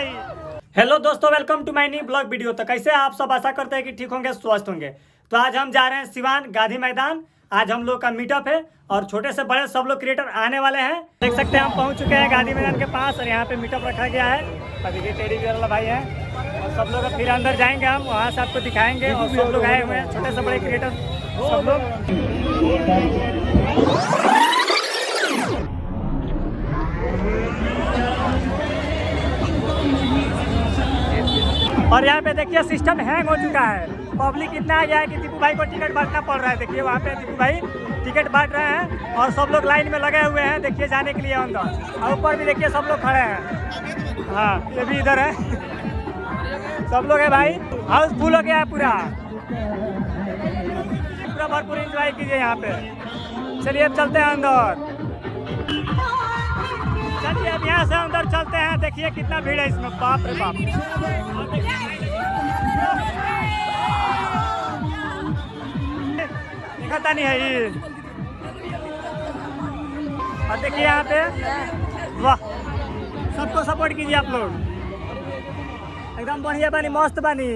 भाई। हेलो दोस्तों, welcome to my new blog video. तो कैसे आप सब, आशा करते हैं कि ठीक होंगे, स्वस्थ होंगे। तो आज हम जा रहे हैं सिवान गांधी मैदान। आज हम लोग का मीटअप है और छोटे से बड़े सब लोग क्रिएटर आने वाले हैं। देख सकते हैं हम पहुंच चुके हैं गांधी मैदान के पास और यहाँ पे मीटअप रखा गया है। अभी ये टेडी बियर वाला भाई है और सब लोग फिर अंदर जाएंगे, हम वहाँ से आपको दिखाएंगे। और सब लोग आए हुए हैं, छोटे से बड़े क्रिएटर सब लोग। और यहाँ पे देखिए सिस्टम हैंग हो चुका है। पब्लिक इतना आ गया है कि दीपू भाई को टिकट बांटना पड़ रहा है। देखिए वहाँ पे दीपू भाई टिकट बांट रहे हैं और सब लोग लाइन में लगे हुए हैं, देखिए जाने के लिए अंदर। और ऊपर भी देखिए सब लोग खड़े हैं। हाँ, ये भी इधर है, सब लोग है भाई। हाउस फुल हो गया है पूरा भरपूर एंजॉय कीजिए यहाँ पे। चलिए अब चलते हैं अंदर। चलिए अब यहाँ से अंदर चलते हैं। देखिए कितना भीड़ है इसमें, बाप रे बाप। दिखाता नहीं है ये। और देखिए यहाँ पे, वाह, सबको सपोर्ट कीजिए आप लोग। एकदम बढ़िया बानी, मस्त बानी।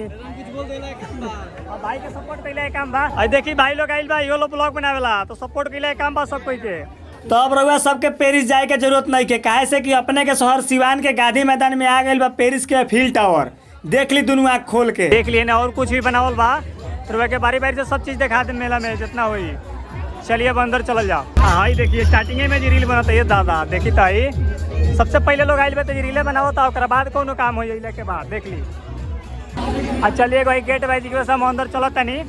और भाई के सपोर्ट के लिए काम बा। और देखिए भाई लोग आइल बा, यो लोग ब्लॉग बनावेला, तो सपोर्ट के लिए काम बा सब कोई के। तो अब रउआ सबके पेरिस जाए के जरूरत नहीं के, काहे से कि अपने के शहर सिवान के गांधी मैदान में आ गइल बा पेरिस के फील टावर। देख ली दोनों आँख खोल के, देख लिए ना। और कुछ भी बनावल बा तो रउआ के बारी बारी से सब चीज दिखा दे मेला में जितना हुई। चलिए अब अंदर चल जाओ। हाँ देखिए स्टार्टिंग में जी रील बनता है दादा। देखी ताई सबसे पहले लोग आइल बा तो रीले बनाओ, तो ओकरा बाद कोनो काम हो जाइले के बाद देख ली। अच्छा चलिए भाई गेट वाइज की वजह से हम अंदर चलो तनी।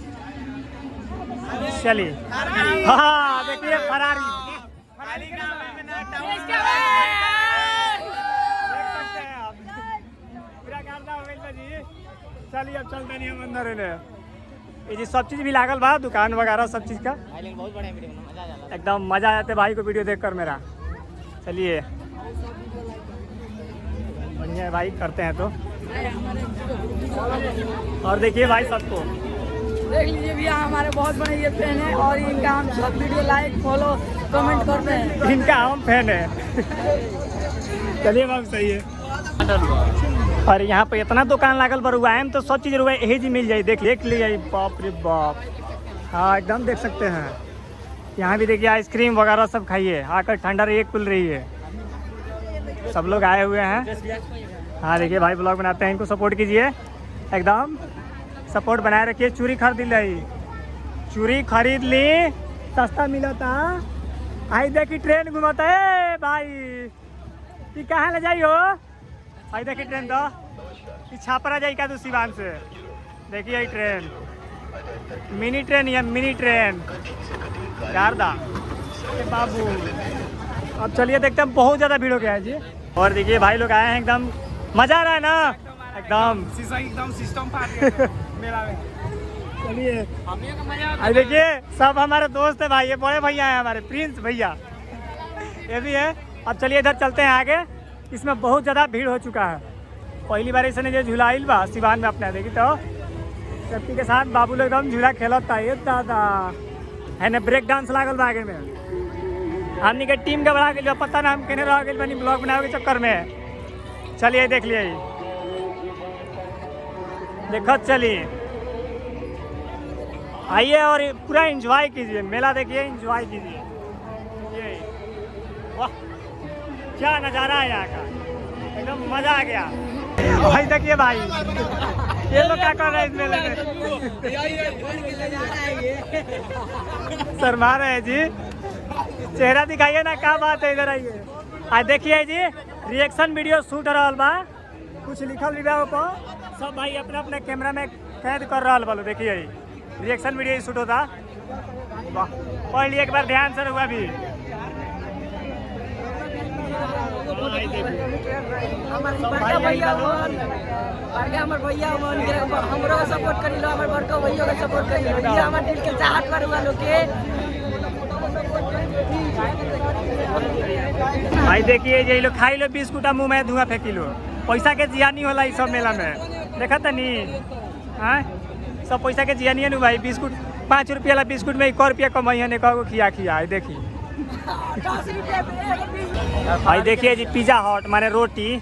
चलिए हाँ देखिए फरारी। चलिए अब चलते नहीं हम अंदर। ये जी सब चीज भी लागल बा, दुकान वगैरह सब चीज का बहुत बढ़िया वीडियो, एकदम मजा आ जाता है भाई को वीडियो देखकर मेरा। चलिए बढ़िया है भाई, करते हैं तो। और देखिए भाई सबको देख लीजिए भैया, हमारे बहुत बड़े ये फैन है और इनका हम सब वीडियो लाइक फॉलो कमेंट करते हैं। इनका हम फैन है। चलिए बात सही है। और यहाँ पे इतना दुकान लागल पर हुआ है तो सब चीज रुआ यही जी मिल जाए। देख लिए बाप रे बाप। हाँ एकदम देख सकते हैं। यहाँ भी देखिए आइसक्रीम वगैरह सब खाइए, आकर ठंडा रही खुल रही है। सब लोग आए हुए हैं। हाँ देखिए भाई ब्लॉग बनाते हैं, इनको सपोर्ट कीजिए, एकदम सपोर्ट बनाए रखिए। चूड़ी खरीद ली, चूड़ी खरीद ली, सस्ता मिला था। आई देखी ट्रेन घुमाता है भाई, कि कहाँ ले जाइयो। आई देखी ट्रेन तो छापरा जाई का सिवान से। देखिए ट्रेन, मिनी ट्रेन या मिनी ट्रेन गारदा बाबू। अब चलिए देखते हैं, बहुत ज़्यादा भीड़ हो गया है जी। और देखिए भाई लोग आए हैं, एकदम मजा आ रहा है ना, एकदम सिस्टम मेला में। चलिए अब देखिए सब हमारे दोस्त है भाई, ये बड़े भैया हैं हमारे, प्रिंस भैया ये भी है। अब चलिए इधर चलते हैं आगे। इसमें बहुत ज़्यादा भीड़ हो चुका है। पहली बार इसने जो झूलाइल बा सिवान में अपने, देखी तो सेफ्टी के साथ बाबू लोग एकदम झूला खेलता है दादा है ना। ब्रेक डांस लागल बा आगे में। हमनी के टीम के बढ़ा गई, पता ना हम कहने रह गए बनी ब्लॉग बनावे के चक्कर में। चलिए देख लिए, देखो चलिए आइए और पूरा एंजॉय कीजिए मेला। देखिए एंजॉय कीजिए, ये वाह क्या नज़ारा है यहाँ का, एकदम मजा आ गया भाई। देखिए भाई ये लोग क्या कर रहे हैं इस मेले में, शर्मा रहे हैं जी। चेहरा दिखाइए ना, क्या बात है, इधर आइए। आज देखिए जी रिएक्शन वीडियो शूट रहा बा, कुछ लिखल वीडियो पर सब भाई अपने अपने कैमरा में कैद कर रहा बा। देखिए रिएक्शन वीडियो शूट होता। वाह पढ़ लिए एक बार ध्यान से हुआ भी। हमारे भैया हमरो का सपोर्ट करी लो, हमारे बड़का भैया का सपोर्ट करी लो। ये हमारे दिल के चाहत पर हुआ लोग के। भाई देखिए ये लोग खाई लो बिस्कुट, मुँह में धुआं फेंकी लो। पैसा के जिया नहीं होला इस सब मेला में, देखा तनी। हाँ सब पैसा के जिया नहीं है भाई। बिस्कुट 5 रुपया वाला बिस्कुट में 1 रुपया कमाई है, कहो खिया खिया। देखिए भाई देखिए जी पिज़्ज़ा हट माने रोटी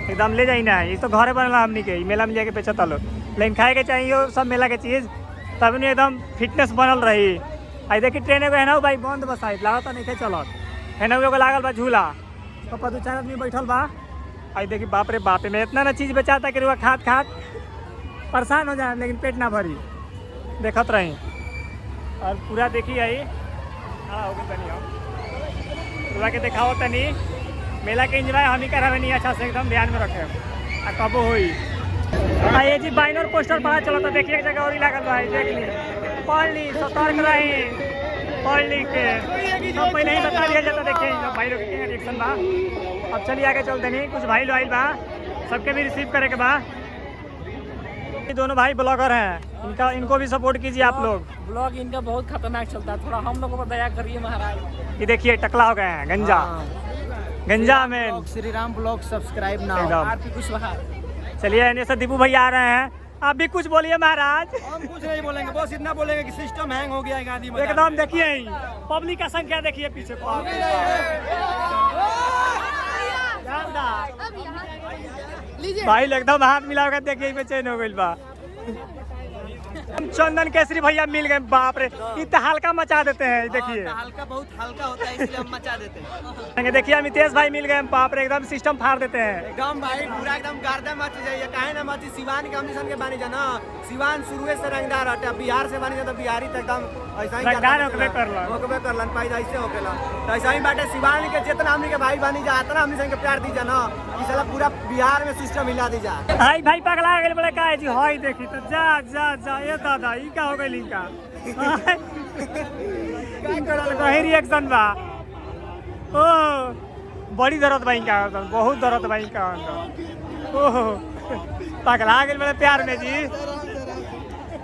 एकदम ले जाई ना, ये तो घरे बनला हमनी के, मेला में जाके बेचता लो, लेकिन खाए के चाहिए सब मेला के चीज़, तब नहीं एकदम फिटनेस बनल रही। आई देखी ट्रेन एगो है ना भाई बंद बस आई लागत नहीं थे चलत है ना, एगो लागल बा झूला, तो दू चार आदमी बैठल बा। आई देखी बाप रे बाप में इतना ना चीज़ बेचाता कि रुआ खात खात परेशान हो जाए, लेकिन पेट ना भरी, देखत रही। और पूरा देखी आई हाँ हो गई तनी हम रुआ के दिखाओ तनी मेला के इंजॉय हम ही करावे नहीं अच्छा से, एकदम ध्यान में रखे आ कबो होई। ये जी बाइनर पोस्टर पढ़ा चलो तो देखिए एक जगह और ही लागल बा, देख ली पढ़ ली सतर्क रही, पढ़ लिख के सब पहले ही बता दिया जाता। देखिए भाई लोग के रिएक्शन बा। अब चलिए आगे चलते नहीं, कुछ भाई लोग आइल बा, सबके भी रिसीव करे के बा। ये दोनों भाई ब्लॉगर हैं, इनको भी सपोर्ट कीजिए आप लोग। ब्लॉग इनका बहुत खतरनाक चलता है, थोड़ा हम लोगों पर दया करिए महाराज। ये देखिए टकला हो गए हैं गंजा गंजा में। Shri Ram blog subscribe now. एकदम। आरपी कुशवाहा। चलिए ऐसे दीपू भैया आ रहे हैं, आप भी कुछ बोलिए महाराज। हम कुछ नहीं बोलेंगे, बस इतना बोलेंगे कि सिस्टम हैंग हो गया है गाड़ी में। एकदम देखिए पब्लिक का संख्या देखिए पीछे भाई एकदम हाथ मिला कर देखिए बेचैन हो गइल बा। चंदन केसरी भैया मिल गए, बाप रे इतना हल्का मचा देते हैं, देखिए हल्का बहुत हल्का होता है इसलिए हम मचा देते हैं। देखिए अमितेश भाई मिल गए, बाप रे एकदम सिस्टम फाड़ देते हैं। एकदम भाई पूरा एकदम गर्दा मच जाइए, काहे ना मची। सिवान के हमनी के बानी जाना, सिवान शुरू से रंगदार हटे, बिहार से बानी जाता बिहारी तक एकदम ऐसा ही रंगदार होकबे करलन पाई ऐसे होकेला। तो ऐसा ही बाटे सिवान के जितना हमनी के भाई बानी जा उतना हमनी के प्यार दी जाना, इस साला पूरा बिहार में सिस्टम हिला दी जा। हाय भाई पगला गेल बड़े काहे जी हाय देखी तो जा जा जा ये दादा ई का हो गइल इनका कहीं रिएक्शन बा। ओ बड़ी दर्द भाई का बहुत दर्द भाई का ओह पगला गेल बड़े प्यार में जी,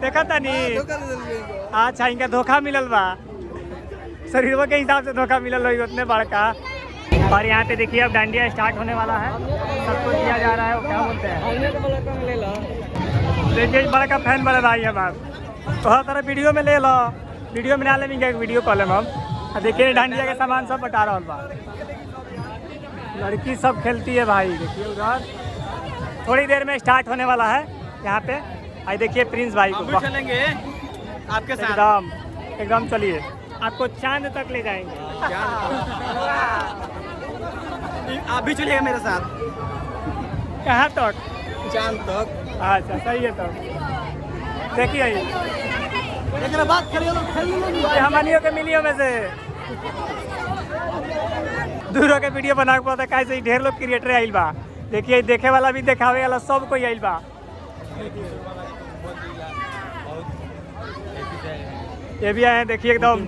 देखा तनी अच्छा इनका धोखा मिलल बा, शरीर के हिसाब से धोखा मिलल रही उतने बड़का। और यहाँ पे देखिए अब डांडिया स्टार्ट होने वाला है, सबको दिया जा रहा है, वो क्या बोलते हैं देखिए बड़ा का फैन बड़े भाई है बाप, तो हर तरह वीडियो में ले लो, वीडियो में ना ले एक वीडियो कॉल हम। देखिए डांडिया के सामान सब बता रहा बा, लड़की सब खेलती है भाई। देखिए उधर थोड़ी देर में स्टार्ट होने वाला है यहाँ पे। आई देखिए प्रिंस भाई को चलेंगे आपके साथ एकदम एकदम, चलिए आपको चांद तक ले जाएंगे। आप भी चलिएगा मेरे साथ। कहाँ तक? चांद तक। अच्छा सही है तो देखिए एक बात करिए हमनियों के मिलियो में से दूरों के वीडियो बना के पता कैसे ढेर लोग क्रिएटर आइल बा। देखिए देखे वाला भी देखावे वाला सब कोई आइल बा। ये भी आए हैं देखिए एकदम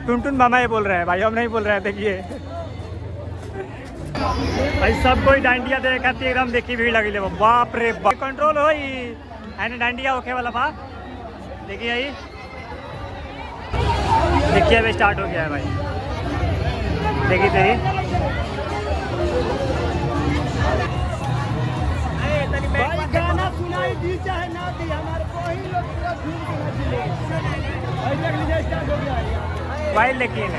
टुनटुन मामा ये बोल रहे हैं भाई, हम नहीं बोल रहे हैं। देखिए भाई सब कोई डांडिया देखा एकदम देखी भीड़ लगी, बाप रे बाप कंट्रोल हो ही डांडिया होके वाला बा। देखिए आई देखिए अभी स्टार्ट हो गया है भाई, देखिए देखिए गाना सुनाई दी चाहे ना दी, हमारे कोई लोग पूरा स्टार्ट हो गया है भाई। लेकिन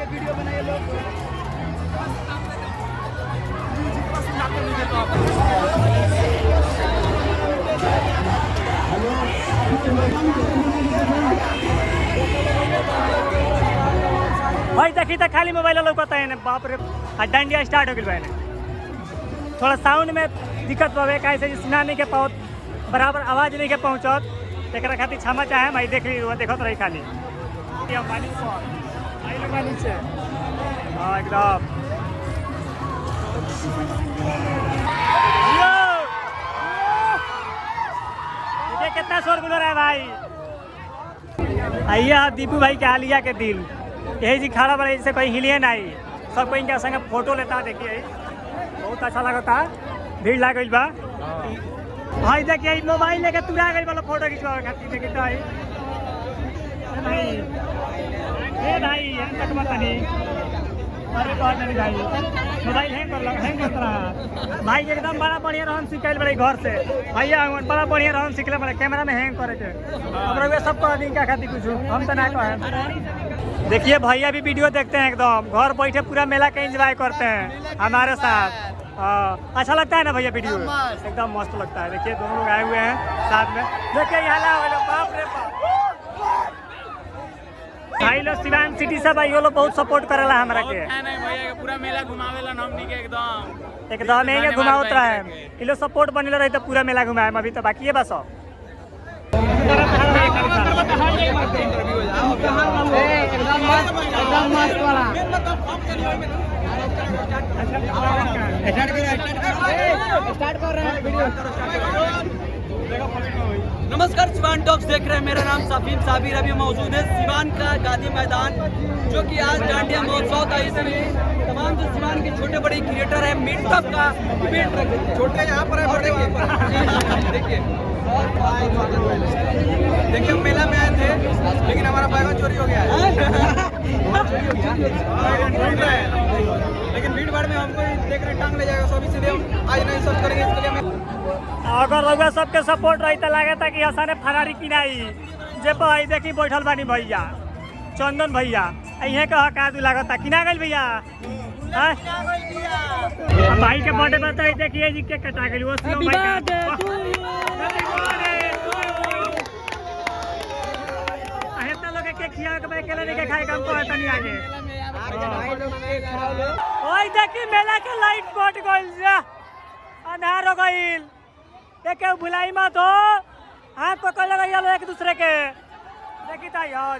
वीडियो बनाइए लोग। भाई देखी तो खाली मोबाइल लौकता है ना, बाप रे। डांडिया स्टार्ट हो गई भाई, थोड़ा साउंड में दिक्कत पवे कैसे सुना नहीं के पाओ, बराबर आवाज़ नहीं के पहुँचत, एक खातिर क्षमा चाहे भाई। देख ली देखत रही खाली नीचे हाँ एकदम कितना शोर गुल रहा है भाई। आइए आप दीपू भाई के आलिया के दिल यही जी खड़ा बड़े जैसे कोई हिलिए नहीं, सब कोई इनके संगे फोटो लेता। देखिए बहुत अच्छा लगता, भीड़ लग गई बा भाई। देखिए मोबाइल लेके तुरा गई वाला फोटो खिंचवा खाती। देखिए तो भाई भाई तक मत नहीं अरे बहुत नहीं भाई, मोबाइल हैंग कर रहा भाई एकदम बड़ा बढ़िया रहन सिखाइल बड़े घर से भैया बड़ा बढ़िया रहन सिखले बड़े कैमरा में हैंग करे के अब रउआ सब कर दी क्या खाती कुछ हम तो ना कहें। देखिए भैया भी वीडियो देखते हैं एकदम घर बैठे पूरा मेला के एंजॉय करते हैं हमारे साथ। अच्छा लगता है ना भैया वीडियो एकदम मस्त लगता है। देखिए दोनों लोग आए हुए हैं साथ में, देखिए यहाँ बाप रे बाप भाई लोग सिवान सिटी से भाई लोग बहुत सपोर्ट करेला हमरा के नहीं भैया पूरा मेला घुमावेला हमनी के एकदम यही घुमावत रहे ये लोग सपोर्ट बनले रहे तो पूरा मेला घुमाए अभी तो बाकी है बस। नमस्कार सिवान टॉक्स देख रहे हैं, मेरा नाम सफीम साबिर अभी मौजूद है सिवान का गांधी मैदान, जो कि आज डांडिया महोत्सव था। इसमें तमाम जो सिवान के छोटे बड़े क्रिएटर हैं मीटअप का इवेंट रखे थे। छोटे यहाँ पर है, बड़े वहाँ पर। देखिए देखिए मेला में आए थे लेकिन हमारा बैगन चोरी हो गया है। लेकिन भीड़ भाड़ में हमको देख रहे टांग ले जाएगा, सब इसलिए हम आज नहीं सर्च करेंगे। इसके लिए अगर लोग सबके सपोर्ट रही तो लगे था कि हसाने फरारी किनाई जे भाई देखी बैठल बानी भैया चंदन भैया यही कह का तू लागता किना गई भैया भाई के बर्थडे बताई देखिए जी के कटा गई वो के खिया के भाई केले नहीं के खाए काम को तनी आगे ओए देखी मेला के लाइट कट गइल जा अंधार हो गइल देखे भुलाई मत हो हाथ पकड़ लगा एक दूसरे के देखी था यार